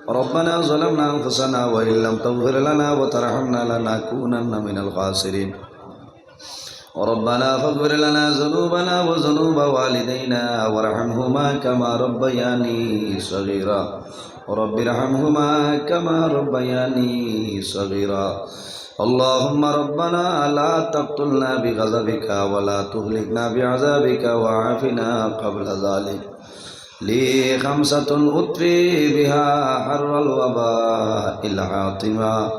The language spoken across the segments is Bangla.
ربنا ظلمنا أنفسنا وإن لم تغفر لنا وترحمنا لنكونن من الخاسرين ربنا فاغفر لنا ذنوبنا وذنوب والدينا وارحمهما كما ربياني صغيرا رب ارحمهما كما ربياني صغيرا اللهم ربنا لا تقتلنا بغضبك ولا تهلكنا بعذابك وعافنا قبل ذلك لي خمسة أطفي بها حر الوباء العاطمة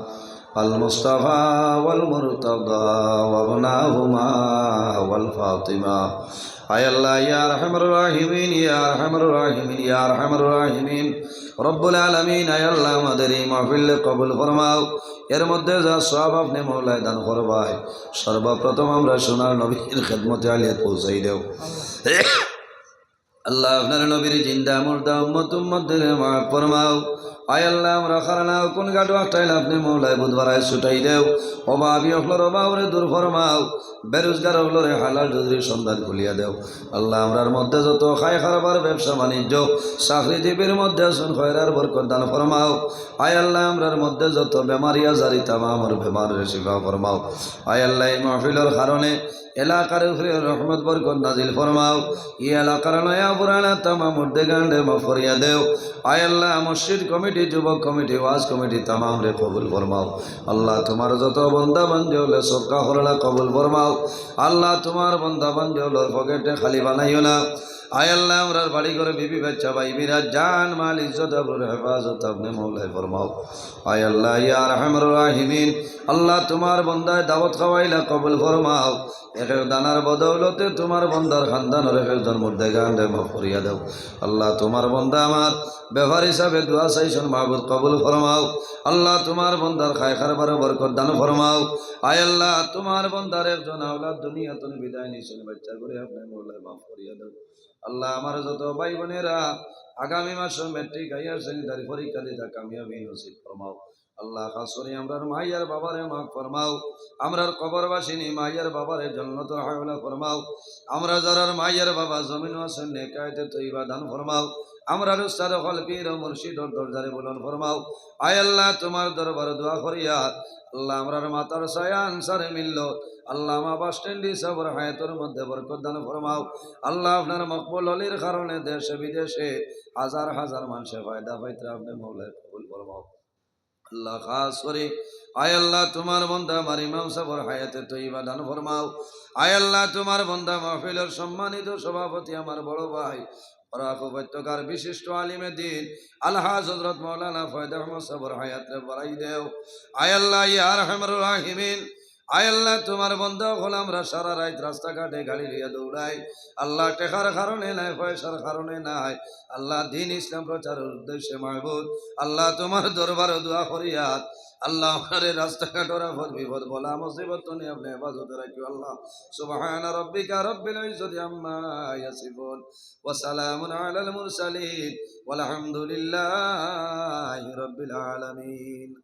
المصطفى والمرتضى وابناهما والفاطمة আয় আল্লাহ ইয়া আরহামার রাহিমিন ইয়া আরহামার রাহিমিন ইয়া আরহামার রাহিমিন রব্বুল আলামিন আয় আল্লাহ আমাদের এই মাহফিল কবুল ফরমাও এর মধ্যে যা সওয়াব আপনি মওলা দান করবাই সর্বপ্রথম আমরা সোনার নবীর খিদমতে আলিয়াত পৌঁছাই দেও আল্লাহ আপনার নবীর জিন্দা মুর্দা উম্মত উম্মতদের মাফ ফরমাও আয় আল্লাহ আমরা খারানাও কোন গাড়ো আটাইল আপনি মওলায় বুধবারায় ছুটাই দেও অভাবী অফলর অভাবরে দূর ফরমাও বেরোজগার অফলরে হালাল রুজির সন্ধান খুলিয়া দেও আল্লাহ আমরার মধ্যে যত খায় খারাবার ব্যবসা বাণিজ্য চাকরিজীবীর মধ্যে আসুন খয়রার বরকত দান ফরমাও আয় আল্লাহ আমরার মধ্যে যত বেমারিয়া জারি তামামর বেমারের শিফা ফরমাও আয় আল্লাহ এই মাহফিলের কারণে এলাকার উপরে রহমত বরকত নাজিল ফরমাও ই এলাকার নয়া পুরানা তামাম মুর্দে গান্ডে মাফ করিয়া দেও আয় আল্লাহ মসজিদ কমিটি যুবক কমিটি ওয়াজ কমিটি তামাম রে কবুল ফরমাও আল্লাহ তোমার যত বন্দা বান্ধে হলে সবকা হরলা কবুল ফরমাও আল্লাহ তোমার বন্দা বান্ধে হলে পকেটে খালি বানাইও না আয় আল্লাহ আমরার বাড়ি করে বিবি বাচ্চা ভাই বিরাজ জান মাল ইজ্জত আবরুর হেফাজত আপনি মওলায় ফরমাও আয় আল্লাহ ইয়া আরহামার রাহিমিন আল্লাহ তোমার বন্দায় দাওয়াত খাওয়াইলা কবুল ফরমাও একে দানার বদৌলতে তোমার বন্দার খানদানের একজন মধ্যে গান্ডে মাফ করিয়া দাও আল্লাহ তোমার বন্দা আমার ব্যবহার হিসাবে দোয়া চাইছেন মাহবুব কবুল ফরমাও আল্লাহ তোমার বন্দার খায় খারবার বরকত দান ফরমাও আয় আল্লাহ তোমার বন্দার একজন আওলাদ দুনিয়া তুমি বিদায় নিয়েছেন বাচ্চা করে আপনি মওলায় মাফ করিয়া দাও আল্লাহ আমার যত ভাই বোনেরা আগামী মাসে মেট্রিক হাইয়ার সেকেন্ডারি পরীক্ষা দিতে কামিয়াবি নসিব ফরমাও আল্লাহ খাস করে আমরার মাইয়ার বাবারে মাফ ফরমাও আমরার কবরবাসিনী মাইয়ার বাবারে জান্নাতুল হাওলা ফরমাও আমরা যারার মাইয়ার বাবা জমিন আছেন নেকায়েতে তৈবা দান ফরমাও আমরার উস্তাদ হল পীর ও মুর্শিদর দরজারে বুলন ফরমাও আয় আল্লাহ তোমার দরবার দোয়া করিয়া আল্লাহ আমরার মাতার ছায়া আনসারে মিলল আল্লাহ মা বাস স্ট্যান্ডি সবর হায়াতের মধ্যে বরকত দান ফরমাও আল্লাহ আপনার মকবুল অলির কারণে দেশে বিদেশে হাজার হাজার মানুষের ফায়দা পাইতে আপনি মওলায় কবুল ফরমাও আল্লাহ খাস করে আয় আল্লাহ তোমার বন্দা আমার ইমাম সাহেবের হায়াতে তৈবা দান ফরমাও আয় আল্লাহ তোমার বন্দা মাহফিলের সম্মানিত সভাপতি আমার বড় ভাই উপত্যকার বিশিষ্ট আলিমে দিন আলহাজ হযরত মাওলানা ফয়দা আহমদ সাহেবের হায়াতে বাড়াই দেও আয় আল্লাহ ইয়া আরহামার রাহিমিন আয় আল্লাহ তোমার বন্দা হল আমরা সারা রাত রাস্তাঘাটে গাড়ি লিয়ে দৌড়াই আল্লাহ টেকার কারণে নাই পয়সার কারণে নাই আল্লাহ দিন ইসলাম প্রচারের উদ্দেশ্যে মাহবুব আল্লাহ তোমার দরবারে দোয়া করিয়া আল্লাহ আমারে রাস্তাঘাটের আপদ বিপদ বলা মুসিবত নিয়ে আপনি হেফাজতে রাখিও আল্লাহ সুবহান রাব্বিকা রব্বিল ইজ্জতি আম্মা ইয়াসিফুন ওয়া সালামুন আলাল মুরসালিন ওয়াল হামদুলিল্লাহি রাব্বিল আলামিন।